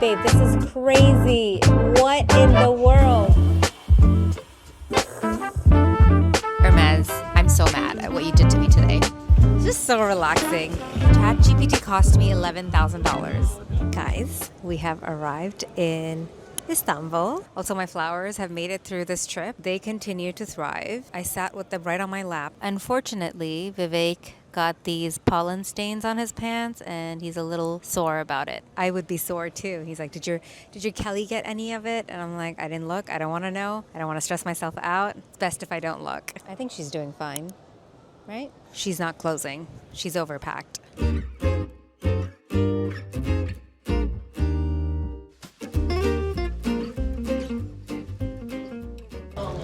Babe, this is crazy. What in the world? Hermes, I'm so mad at what you did to me today. It's just so relaxing. ChatGPT cost me $11,000. Guys, we have arrived in Istanbul. Also, my flowers have made it through this trip. They continue to thrive. I sat with them right on my lap. Unfortunately, Vivek got these pollen stains on his pants and he's a little sore about it. I would be sore too. He's like, did your Kelly get any of it? And I'm like, I didn't look. I don't want to know. I don't want to stress myself out. It's best if I don't look. I think she's doing fine, right? She's not closing. She's overpacked.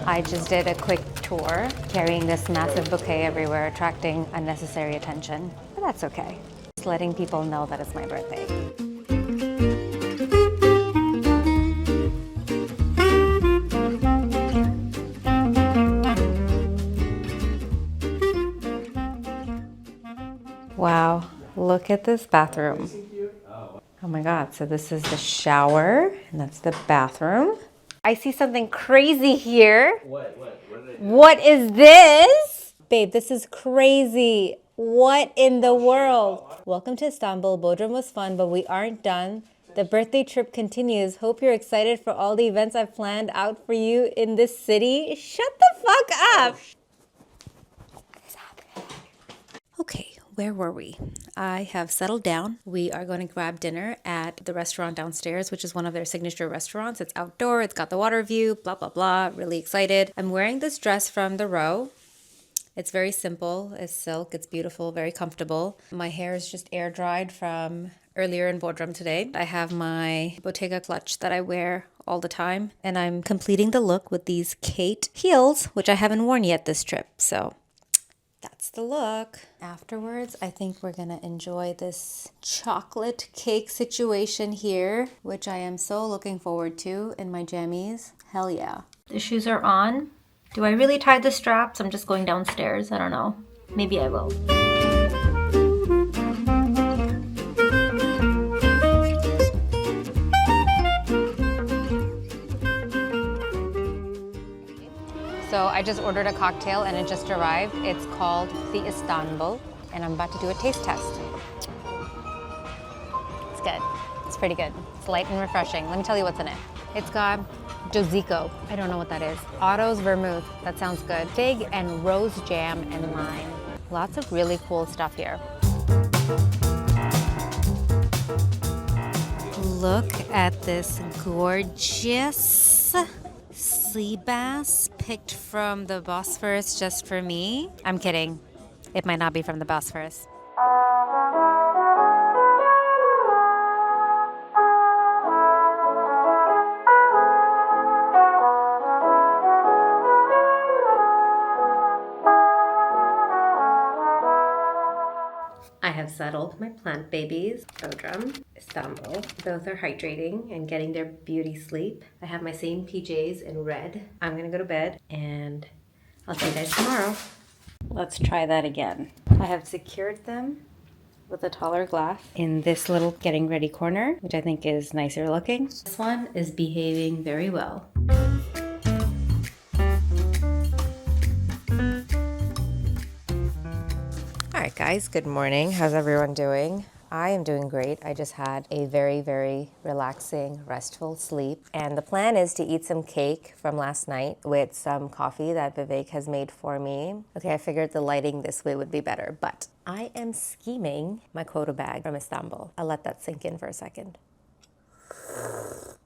I just did a quick tour, carrying this massive bouquet everywhere, attracting unnecessary attention. But that's okay. Just letting people know that it's my birthday. Wow, look at this bathroom. Oh my God, so this is the shower, and that's the bathroom. I see something crazy here. What is this? Babe, this is crazy. What in the world? Welcome to Istanbul. Bodrum was fun, but we aren't done. The birthday trip continues. Hope you're excited for all the events I've planned out for you in this city. Shut the fuck up. What is happening? Okay. Where were we? I have settled down. We are going to grab dinner at the restaurant downstairs, which is one of their signature restaurants. It's outdoor. It's got the water view, blah, blah, blah. Really excited. I'm wearing this dress from the Row. It's very simple. It's silk. It's beautiful, very comfortable. My hair is just air dried from earlier in Bodrum today. I have my Bottega clutch that I wear all the time. And I'm completing the look with these Kate heels, which I haven't worn yet this trip. So that's the look. Afterwards, I think we're gonna enjoy this chocolate cake situation here, which I am so looking forward to in my jammies. Hell yeah. The shoes are on. Do I really tie the straps? I'm just going downstairs. I don't know. Maybe I will. So I just ordered a cocktail and it just arrived. It's called the Istanbul, and I'm about to do a taste test. It's good. It's pretty good. It's light and refreshing. Let me tell you what's in it. It's got Josico. I don't know what that is. Otto's vermouth. That sounds good. Fig and rose jam and lime. Lots of really cool stuff here. Look at this gorgeous sea bass picked from the Bosphorus just for me. I'm kidding. It might not be from the Bosphorus. I have settled my plant babies, Bodrum, Istanbul. Both are hydrating and getting their beauty sleep. I have my same PJs in red. I'm gonna go to bed and I'll see you guys tomorrow. Let's try that again. I have secured them with a taller glass in this little getting ready corner, which I think is nicer looking. This one is behaving very well. All right, guys, good morning. How's everyone doing? I am doing great. I just had a very, very relaxing, restful sleep. And the plan is to eat some cake from last night with some coffee that Vivek has made for me. Okay, I figured the lighting this way would be better, but I am scheming my quota bag from Istanbul. I'll let that sink in for a second.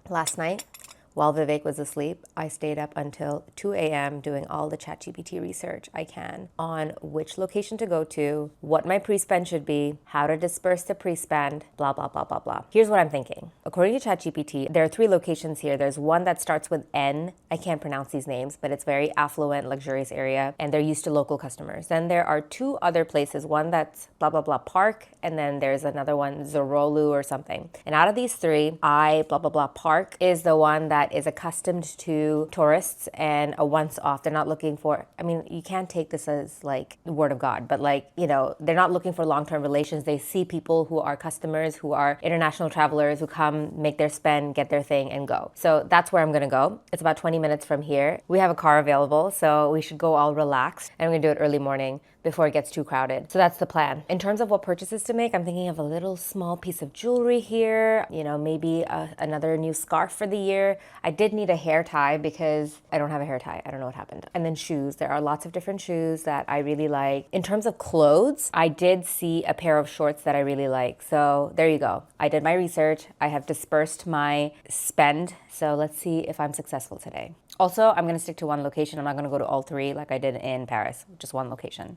Last night, while Vivek was asleep, I stayed up until 2 a.m. doing all the ChatGPT research I can on which location to go to, what my pre-spend should be, how to disperse the pre-spend, blah, blah, blah, blah, blah. Here's what I'm thinking. According to ChatGPT, there are 3 locations here. There's one that starts with N. I can't pronounce these names, but it's very affluent, luxurious area, and they're used to local customers. Then there are 2 other places, one that's blah, blah, blah Park, and then there's another one, Zorolu or something. And out of these 3, blah, blah, blah Park is the one that that is accustomed to tourists and a once off. They're not looking for, I mean, you can't take this as like the word of God, but like, you know, they're not looking for long-term relations. They see people who are customers, who are international travelers, who come, make their spend, get their thing and go. So that's where I'm gonna go. It's about 20 minutes from here. We have a car available, so we should go all relaxed, and we're gonna do it early morning before it gets too crowded. So that's the plan. In terms of what purchases to make, I'm thinking of a little small piece of jewelry here, you know, maybe another new scarf for the year. I did need a hair tie because I don't have a hair tie. I don't know what happened. And then shoes. There are lots of different shoes that I really like. In terms of clothes, I did see a pair of shorts that I really like. So there you go. I did my research. I have dispersed my spend. So let's see if I'm successful today. Also, I'm gonna stick to one location. I'm not gonna go to all three like I did in Paris, just one location.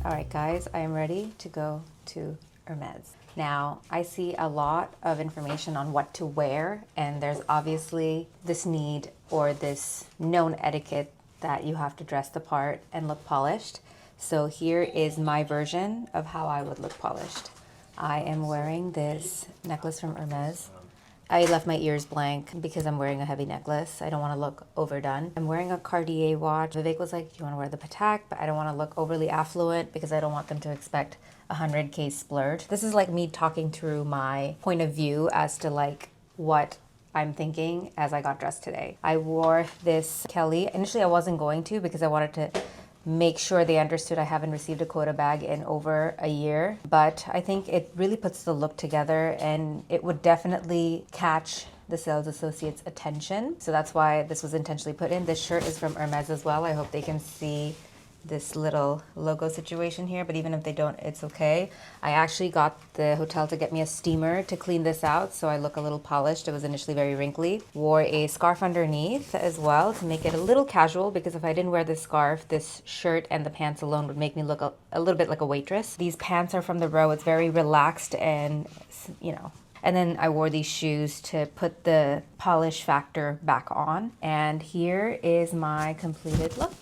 All right, guys, I am ready to go to Hermes. Now, I see a lot of information on what to wear, and there's obviously this need or this known etiquette that you have to dress the part and look polished. So here is my version of how I would look polished. I am wearing this necklace from Hermes. I left my ears blank because I'm wearing a heavy necklace. I don't want to look overdone. I'm wearing a Cartier watch. Vivek was like, do you want to wear the Patek? But I don't want to look overly affluent because I don't want them to expect 100K splurge. This is like me talking through my point of view as to like what I'm thinking as I got dressed today. I wore this Kelly. Initially I wasn't going to because I wanted to make sure they understood I haven't received a quota bag in over a year. But I think it really puts the look together, and it would definitely catch the sales associate's attention. So that's why this was intentionally put in. This shirt is from Hermes as well. I hope they can see this little logo situation here, but even if they don't, it's okay. I actually got the hotel to get me a steamer to clean this out so I look a little polished. It was initially very wrinkly. Wore a scarf underneath as well to make it a little casual, because if I didn't wear this scarf, this shirt and the pants alone would make me look a little bit like a waitress. These pants are from the Row. It's very relaxed and, you know. And then I wore these shoes to put the polish factor back on. And here is my completed look.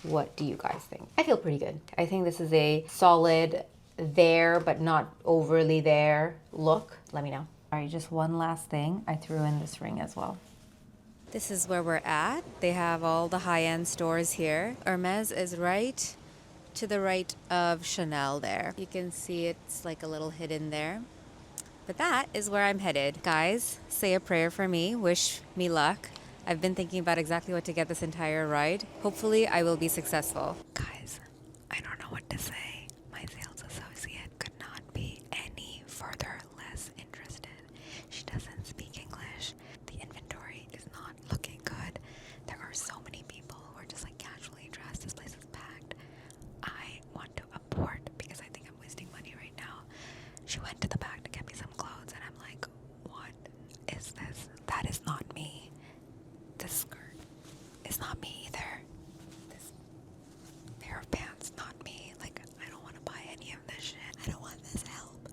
What do you guys think? I feel pretty good. I think this is a solid there, but not overly there look. Let me know. All right, just one last thing. I threw in this ring as well. This is where we're at. They have all the high-end stores here. Hermes is right to the right of Chanel there. You can see it's like a little hidden there. But that is where I'm headed. Guys, say a prayer for me. Wish me luck. I've been thinking about exactly what to get this entire ride. Hopefully, I will be successful. Guys, I don't know what to say. My sales associate could not be any further less interested. She doesn't speak English. The inventory is not looking good. There are so many people who are just like casually dressed. This place is packed. I want to abort because I think I'm wasting money right now. She went to the back to get me some clothes, and I'm like, what is this? That is not me. This skirt is not me either. This pair of pants, not me. Like, I don't want to buy any of this shit. I don't want this help.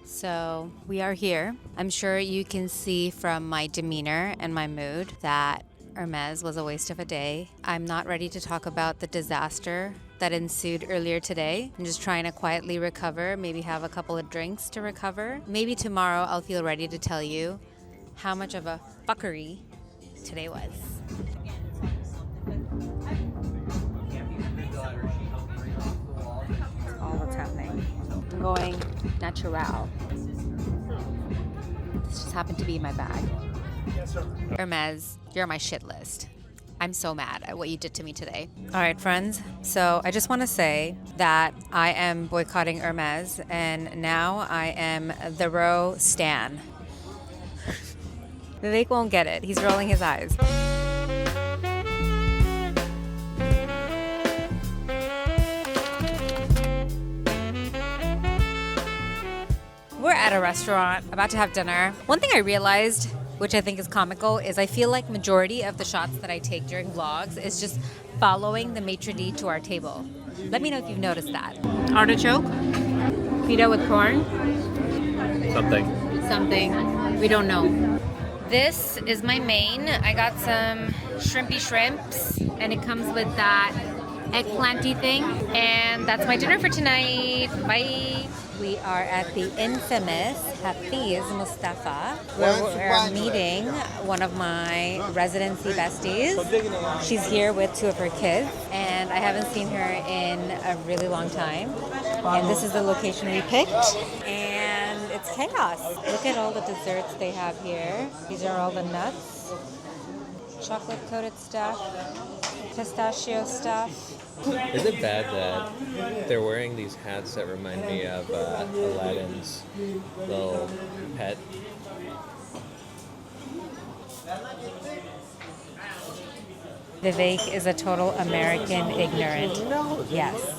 So we are here. I'm sure you can see from my demeanor and my mood that Hermes was a waste of a day. I'm not ready to talk about the disaster that ensued earlier today. I'm just trying to quietly recover, maybe have a couple of drinks to recover. Maybe tomorrow I'll feel ready to tell you how much of a fuckery today was. That's all that's happening. I'm going natural. This just happened to be in my bag. Hermes, you're on my shit list. I'm so mad at what you did to me today. All right, friends. So I just want to say that I am boycotting Hermes, and now I am the Row stan. Vivek won't get it. He's rolling his eyes. We're at a restaurant, about to have dinner. One thing I realized, which I think is comical, is I feel like majority of the shots that I take during vlogs is just following the maitre d' to our table. Let me know if you've noticed that. Artichoke, pita with corn. Something. We don't know. This is my main. I got some shrimpy shrimps, and it comes with that eggplanty thing. And that's my dinner for tonight. Bye. We are at the infamous Hafiz Mustafa, where we're meeting one of my residency besties. She's here with two of her kids, and I haven't seen her in a really long time. And this is the location we picked, and it's chaos. Look at all the desserts they have here. These are all the nuts, chocolate coated stuff, pistachio stuff. Is it bad that they're wearing these hats that remind me of Aladdin's little pet? Vivek is a total American ignorant. Yes.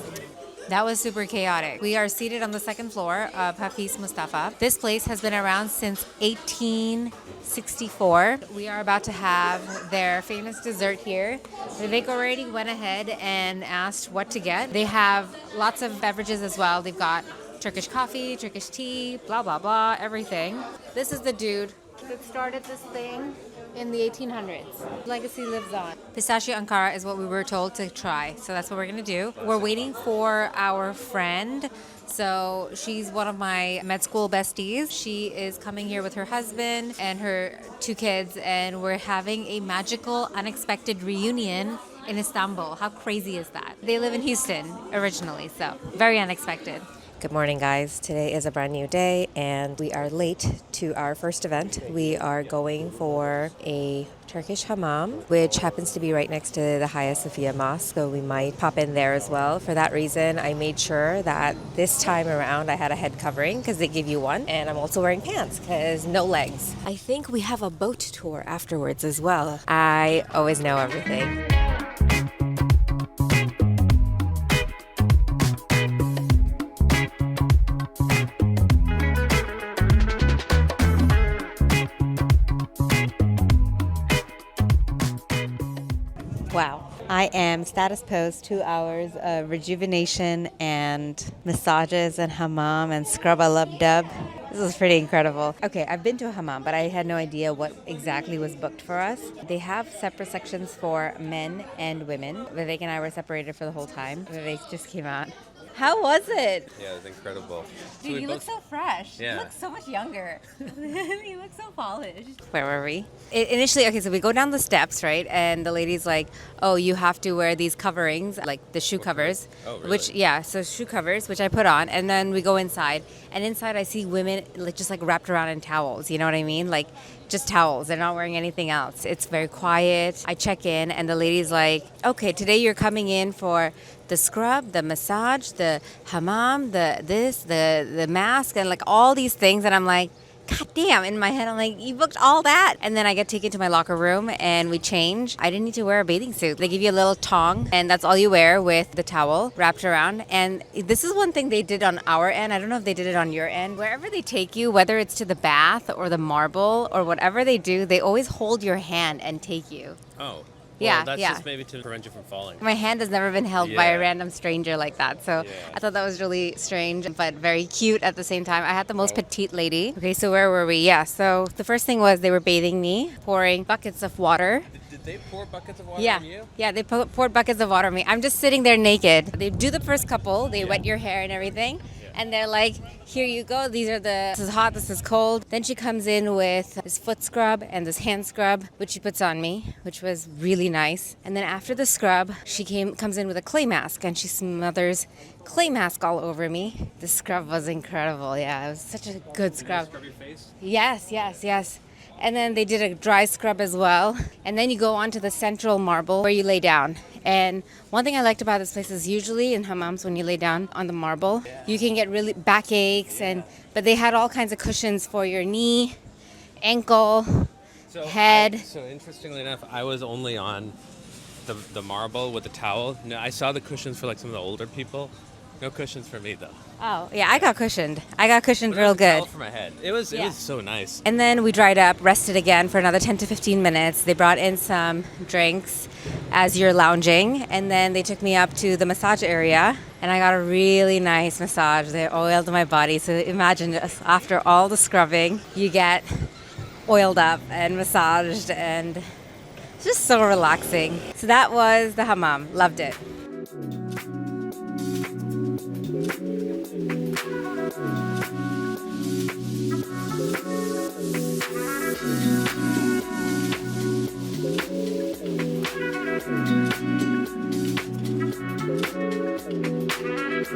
That was super chaotic. We are seated on the second floor of Hafiz Mustafa. This place has been around since 1864. We are about to have their famous dessert here. Vivek already went ahead and asked what to get. They have lots of beverages as well. They've got Turkish coffee, Turkish tea, blah, blah, blah, everything. This is the dude that started this thing in the 1800s. Legacy lives on. Pistachio Anara is what we were told to try, so that's what we're gonna do. We're waiting for our friend. So she's one of my med school besties. She is coming here with her husband and her two kids, and we're having a magical, unexpected reunion in Istanbul. How crazy is that? They live in Houston originally, so very unexpected. Good morning, guys. Today is a brand new day, and we are late to our first event. We are going for a Turkish hammam, which happens to be right next to the Hagia Sophia Mosque, so we might pop in there as well. For that reason, I made sure that this time around I had a head covering because they give you one, and I'm also wearing pants because no legs. I think we have a boat tour afterwards as well. I always know everything. Wow. I am status post 2 hours of rejuvenation and massages and hammam and scrub a lub dub. This is pretty incredible. Okay, I've been to a hammam, but I had no idea what exactly was booked for us. They have separate sections for men and women. Vivek and I were separated for the whole time. Vivek just came out. How was it? Yeah, it was incredible. Dude, you look so fresh. Yeah. You look so much younger. You look so polished. Where were we? Initially, okay, so we go down the steps, right? And the lady's like, oh, you have to wear these coverings, like the shoe covers. Oh, really? Which, yeah, so shoe covers, which I put on. And then we go inside. And inside I see women just like wrapped around in towels. You know what I mean? Like just towels. They're not wearing anything else. It's very quiet. I check in and the lady's like, okay, today you're coming in for the scrub, the massage, the hammam, the mask, and like all these things. And I'm like, God damn, in my head, I'm like, you booked all that. And then I get taken to my locker room and we change. I didn't need to wear a bathing suit. They give you a little tong and that's all you wear with the towel wrapped around. And this is one thing they did on our end. I don't know if they did it on your end. Wherever they take you, whether it's to the bath or the marble or whatever they do, they always hold your hand and take you. Oh. Yeah, Well, that's yeah. just maybe to prevent you from falling. My hand has never been held by a Yeah. random stranger like that. So I thought that was really strange, but very cute at the same time. I had the most petite lady. Okay, so where were we? Yeah, so the first thing was they were bathing me, pouring buckets of water. Did they pour buckets of water Yeah, on you? yeah, they poured buckets of water on me. I'm just sitting there naked. They do the first couple, they wet your hair and everything. And they're like, here you go. This is hot, this is cold. Then she comes in with this foot scrub and this hand scrub, which she puts on me, which was really nice. And then after the scrub, she comes in with a clay mask and she smothers clay mask all over me. The scrub was incredible. Yeah, it was such a good scrub. Scrub your face? Yes, yes, yes. And then they did a dry scrub as well. And then you go on to the central marble where you lay down. And one thing I liked about this place is usually in hammams when you lay down on the marble, you can get really backaches, but they had all kinds of cushions for your knee, ankle, head. So interestingly enough, I was only on the marble with the towel. No, I saw the cushions for like some of the older people. No cushions for me though. Oh, yeah, I got cushioned. Real A good. towel for my head. It was so nice. And then we dried up, rested again for another 10 to 15 minutes. They brought in some drinks as you're lounging. And then they took me up to the massage area. And I got a really nice massage. They oiled my body. So imagine just after all the scrubbing, you get oiled up and massaged. And it's just so relaxing. So that was the hammam. Loved it. The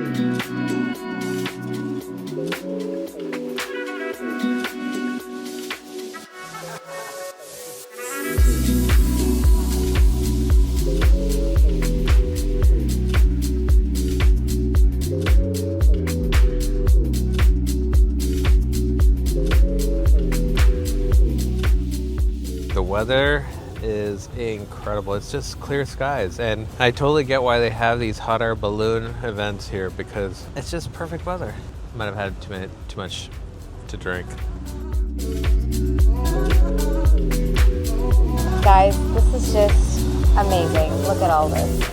weather is incredible. It's just clear skies, and I totally get why they have these hot air balloon events here because it's just perfect weather. Might have had too much to drink. Guys, this is just amazing. Look at all this.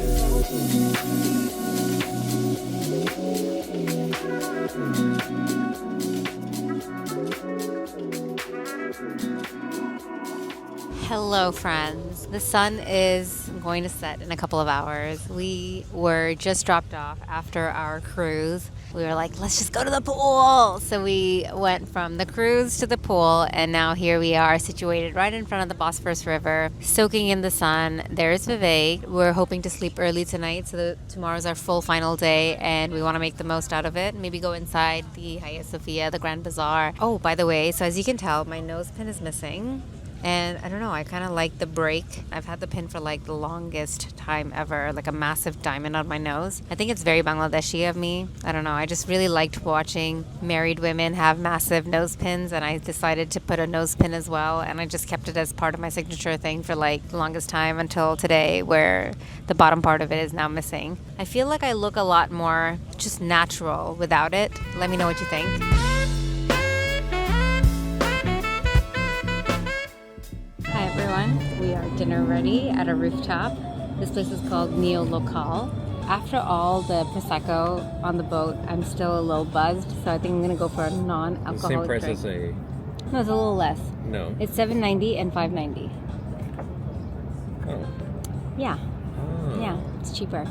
Hello, friends. The sun is going to set in a couple of hours. We were just dropped off after our cruise. We were like, let's just go to the pool. So we went from the cruise to the pool, and now here we are situated right in front of the Bosphorus River, soaking in the sun. There's Vivek. We're hoping to sleep early tonight, so that tomorrow's our full final day, and we want to make the most out of it. Maybe go inside the Hagia Sophia, the Grand Bazaar. Oh, by the way, so as you can tell, my nose pin is missing. And I don't know, I kind of like the break. I've had the pin for like the longest time ever, like a massive diamond on my nose. I think it's very Bangladeshi of me. I don't know, I just really liked watching married women have massive nose pins, and I decided to put a nose pin as well. And I just kept it as part of my signature thing for like the longest time until today, where the bottom part of it is now missing. I feel like I look a lot more just natural without it. Let me know what you think. Hi everyone, we are dinner ready at a rooftop. This place is called Neol Local. After all the Prosecco on the boat, I'm still a little buzzed, so I think I'm gonna go for a non-alcoholic Same price drink. as a... No, it's a little less. No. It's $7.90 and $5.90. Oh. Yeah, Oh. yeah, it's cheaper.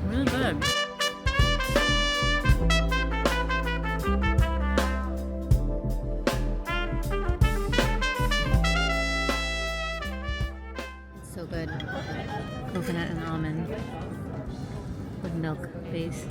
Really good. So good. Coconut and almond with milk base.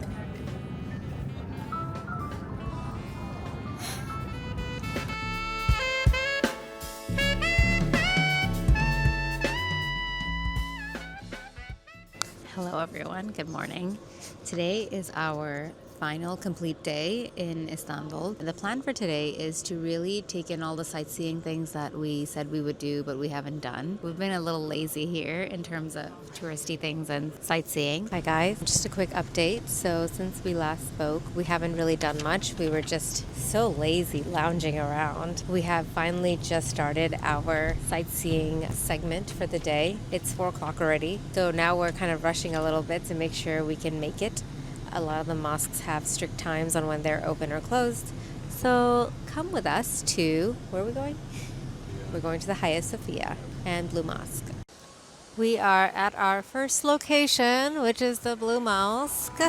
Hello everyone, good morning. Today is our final complete day in Istanbul. The plan for today is to really take in all the sightseeing things that we said we would do but we haven't done. We've been a little lazy here in terms of touristy things and sightseeing. Hi guys, just a quick update. So since we last spoke, we haven't really done much. We were just so lazy lounging around. We have finally just started our sightseeing segment for the day. It's 4 o'clock already, so now we're kind of rushing a little bit to make sure we can make it. A lot of the mosques have strict times on when they're open or closed. So come with us to, where are we going? We're going to the Hagia Sophia and Blue Mosque. We are at our first location, which is the Blue Mosque.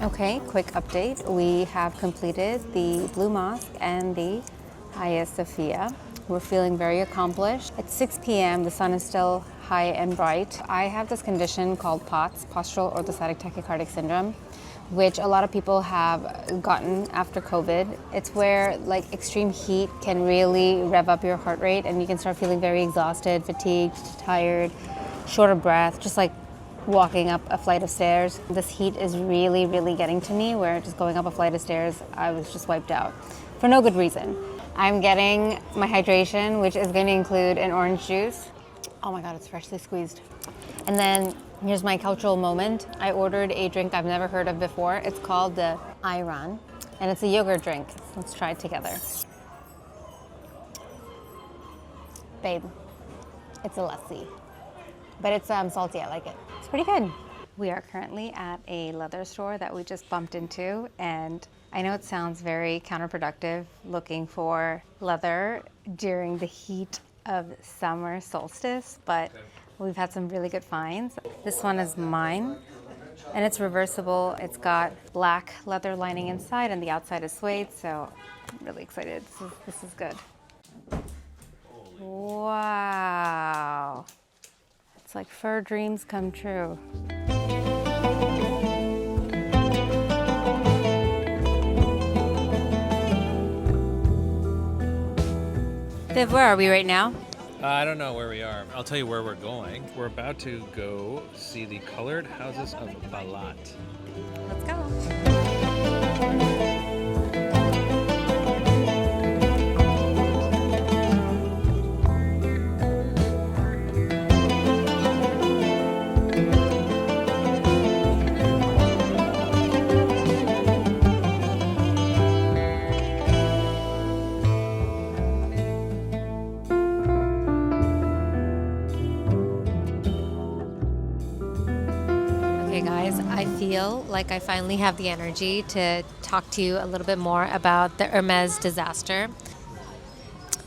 Okay, quick update. We have completed the Blue Mosque and the Hagia Sophia. We're feeling very accomplished. It's 6 p.m. The sun is still high and bright. I have this condition called POTS, postural orthostatic tachycardic syndrome, which a lot of people have gotten after COVID. It's where like extreme heat can really rev up your heart rate and you can start feeling very exhausted, fatigued, tired, short of breath, just like walking up a flight of stairs. This heat is really, really getting to me, where just going up a flight of stairs, I was just wiped out for no good reason. I'm getting my hydration, which is going to include an orange juice. Oh my God, it's freshly squeezed. And then here's my cultural moment. I ordered a drink I've never heard of before. It's called the Ayran, and it's a yogurt drink. Let's try it together. Babe, it's a lassi, but it's salty, I like it. It's pretty good. We are currently at a leather store that we just bumped into, and I know it sounds very counterproductive looking for leather during the heat of summer solstice, but we've had some really good finds. This one is mine, and it's reversible. It's got black leather lining inside, and the outside is suede, so I'm really excited. This is good. Wow. It's like fur dreams come true. Viv, where are we right now? I don't know where we are. I'll tell you where we're going. We're about to go see the colored houses of Valot. Let's go. Okay guys, I feel like I finally have the energy to talk to you a little bit more about the Hermes disaster.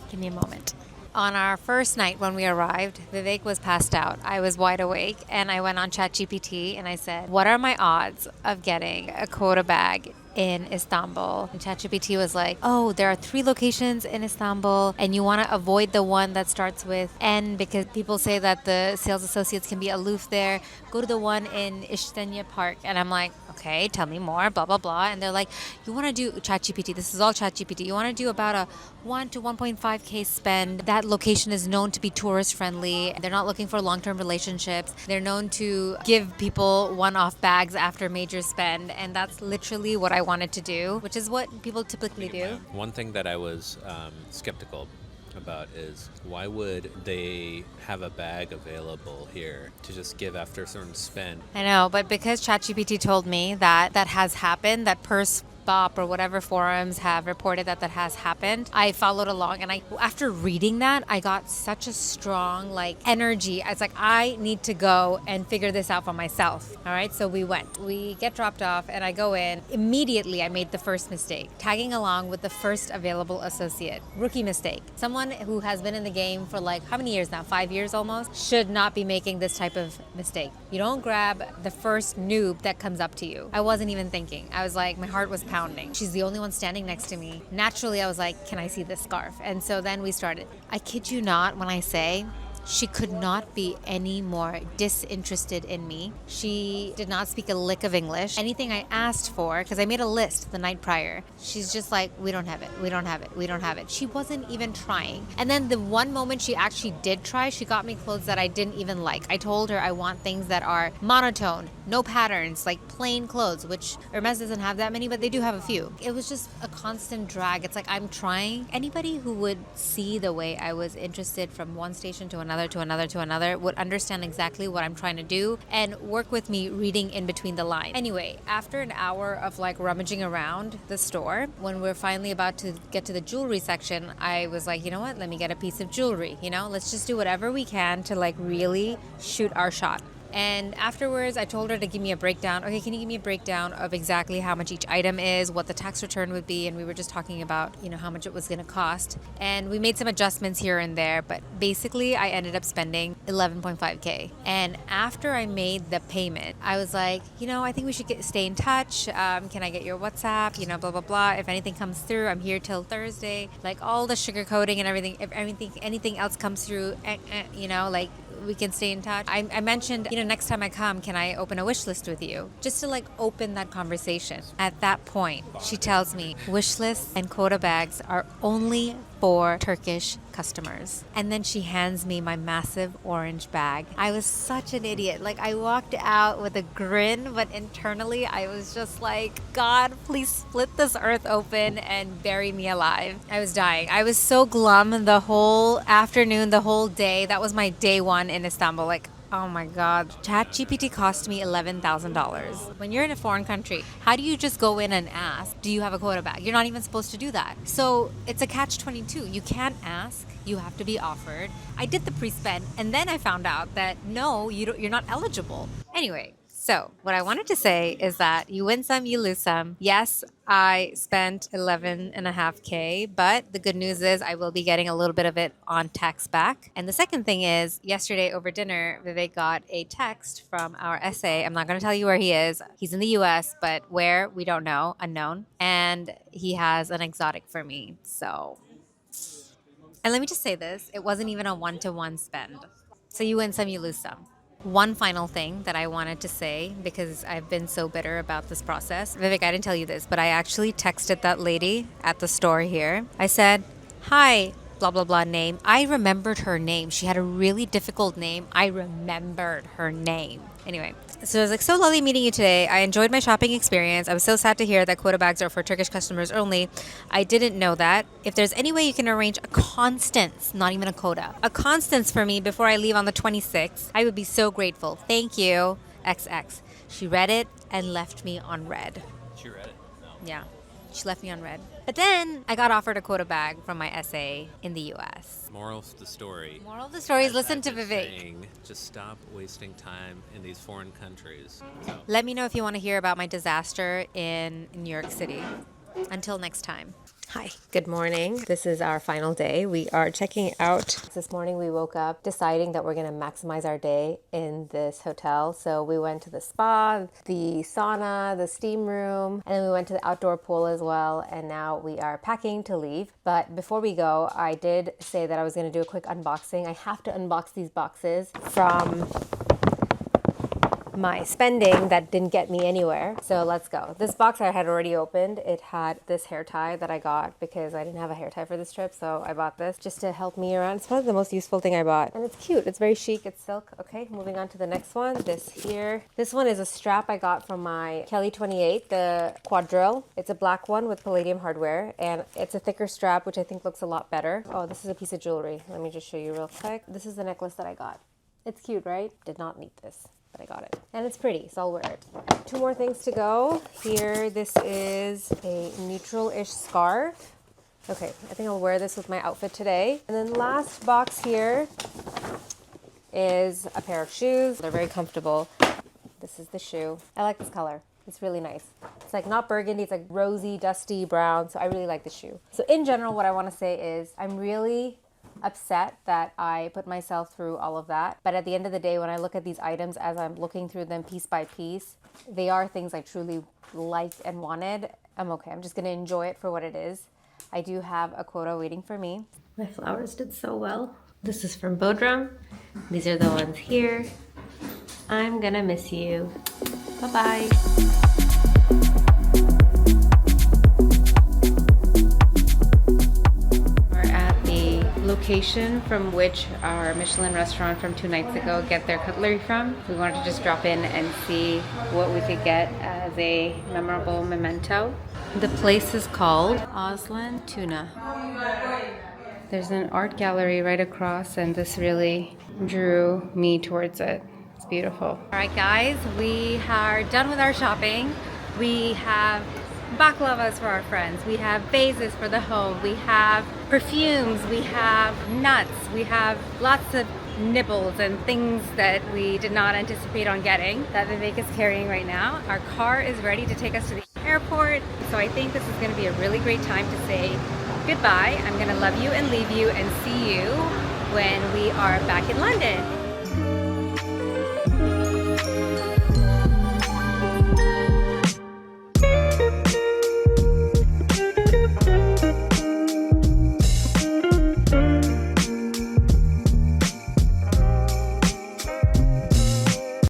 Give me a moment. On our first night when we arrived, Vivek was passed out. I was wide awake, and I went on ChatGPT and I said, what are my odds of getting a quota bag in Istanbul? And ChatGPT was like, oh, there are 3 locations in Istanbul, and you want to avoid the one that starts with N because people say that the sales associates can be aloof there. Go to the one in Ishtanya Park. And I'm like, okay, tell me more, blah, blah, blah. And they're like, you want to do ChatGPT. This is all ChatGPT. You want to do about a 1 to 1.5K spend. That location is known to be tourist friendly. They're not looking for long-term relationships. They're known to give people one-off bags after major spend. And that's literally what I wanted to do, which is what people typically do. One thing that I was skeptical about is why would they have a bag available here to just give after a certain spend? I know, but because ChatGPT told me that that has happened, that Purse Bop or whatever forums have reported that that has happened, I followed along, and after reading that, I got such a strong energy. I was like, I need to go and figure this out for myself. All right, so we went. We get dropped off, and I go in. Immediately, I made the first mistake, tagging along with the first available associate. Rookie mistake. Someone who has been in the game for how many years now? 5 years almost? Should not be making this type of mistake. You don't grab the first noob that comes up to you. I wasn't even thinking. I was like, my heart was pounding. She's the only one standing next to me. Naturally, I was like, can I see this scarf? And so then we started. I kid you not when I say she could not be any more disinterested in me. She did not speak a lick of English. Anything I asked for, because I made a list the night prior, she's just like, we don't have it, we don't have it, we don't have it. She wasn't even trying. And then the one moment she actually did try, she got me clothes that I didn't even like. I told her I want things that are monotone, no patterns, like plain clothes, which Hermes doesn't have that many, but they do have a few. It was just a constant drag. It's like I'm trying. Anybody who would see the way I was interested from one station to another would understand exactly what I'm trying to do and work with me reading in between the lines. Anyway, after an hour of rummaging around the store, when we're finally about to get to the jewelry section, I was like, you know what, let me get a piece of jewelry. Let's just do whatever we can to really shoot our shot. And afterwards, I told her to give me a breakdown. Okay, can you give me a breakdown of exactly how much each item is, what the tax return would be? And we were just talking about, how much it was going to cost. And we made some adjustments here and there, but basically I ended up spending 11.5K. And after I made the payment, I was like, I think we should stay in touch. Can I get your WhatsApp? Blah, blah, blah. If anything comes through, I'm here till Thursday. All the sugarcoating and everything, if anything else comes through, we can stay in touch. I mentioned, next time I come, can I open a wish list with you? Just to open that conversation. At that point, she tells me wish lists and quota bags are only for Turkish customers. And then she hands me my massive orange bag. I was such an idiot. I walked out with a grin, but internally I was just like, God, please split this earth open and bury me alive. I was dying. I was so glum the whole afternoon, the whole day. That was my day one in Istanbul. Oh my God. ChatGPT cost me $11,000. When you're in a foreign country, how do you just go in and ask, do you have a quota bag? You're not even supposed to do that. So it's a catch-22. You can't ask. You have to be offered. I did the pre-spend, and then I found out that no, you're not eligible. Anyway, So, what I wanted to say is that you win some, you lose some. Yes, I spent 11.5K, but the good news is I will be getting a little bit of it on tax back. And the second thing is, yesterday over dinner, Vivek got a text from our SA. I'm not going to tell you where he is. He's in the US, but where, we don't know, unknown. And he has an exotic for me. So, and let me just say this, it wasn't even a one-to-one spend. So you win some, you lose some. One final thing that I wanted to say, because I've been so bitter about this process. Vivek, I didn't tell you this, but I actually texted that lady at the store here. I said, hi, blah, blah, blah name. I remembered her name. She had a really difficult name. I remembered her name. Anyway, so it was like, so lovely meeting you today. I enjoyed my shopping experience. I was so sad to hear that quota bags are for Turkish customers only. I didn't know that. If there's any way you can arrange a Constance, not even a quota, a Constance for me before I leave on the 26th, I would be so grateful. Thank you, XX. She read it and left me on red. She read it? No. Yeah. She left me on red. But then I got offered a quota bag from my SA in the US. Moral of the story. Moral of the story is As listen I've to been Vivek. saying, just stop wasting time in these foreign countries. So. Let me know if you want to hear about my disaster in New York City. Until next time. Hi, good morning. This is our final day. We are checking out. This morning we woke up deciding that we're going to maximize our day in this hotel. So we went to the spa, the sauna, the steam room, and then we went to the outdoor pool as well. And now we are packing to leave. But before we go, I did say that I was going to do a quick unboxing. I have to unbox these boxes from my spending that didn't get me anywhere. So let's go. This box I had already opened. It had this hair tie that I got because I didn't have a hair tie for this trip. So I bought this just to help me around. It's probably the most useful thing I bought. And it's cute. It's very chic. It's silk. Okay, moving on to the next one. This here. This one is a strap I got from my Kelly 28, the quadrille. It's a black one with palladium hardware. And it's a thicker strap, which I think looks a lot better. Oh, this is a piece of jewelry. Let me just show you real quick. This is the necklace that I got. It's cute, right? Did not need this. I got it. And it's pretty, so I'll wear it. Two more things to go. Here, this is a neutral-ish scarf. Okay, I think I'll wear this with my outfit today. And then last box here is a pair of shoes. They're very comfortable. This is the shoe. I like this color. It's really nice. It's like not burgundy, it's like rosy, dusty brown. So I really like the shoe. So in general, what I want to say is I'm really upset that I put myself through all of that. But at the end of the day, when I look at these items as I'm looking through them piece by piece, they are things I truly liked and wanted. I'm okay. I'm just going to enjoy it for what it is. I do have a quota waiting for me. My flowers did so well. This is from Bodrum. These are the ones here. I'm gonna miss you. Bye-bye. Location from which our Michelin restaurant from 2 nights ago get their cutlery from. We wanted to just drop in and see what we could get as a memorable memento. The place is called Osland Tuna. There's an art gallery right across and this really drew me towards it. It's beautiful. All right guys, we are done with our shopping. We have baklavas for our friends, we have vases for the home, we have perfumes, we have nuts, we have lots of nibbles and things that we did not anticipate on getting that Vivek is carrying right now. Our car is ready to take us to the airport, so I think this is going to be a really great time to say goodbye. I'm going to love you and leave you and see you when we are back in London.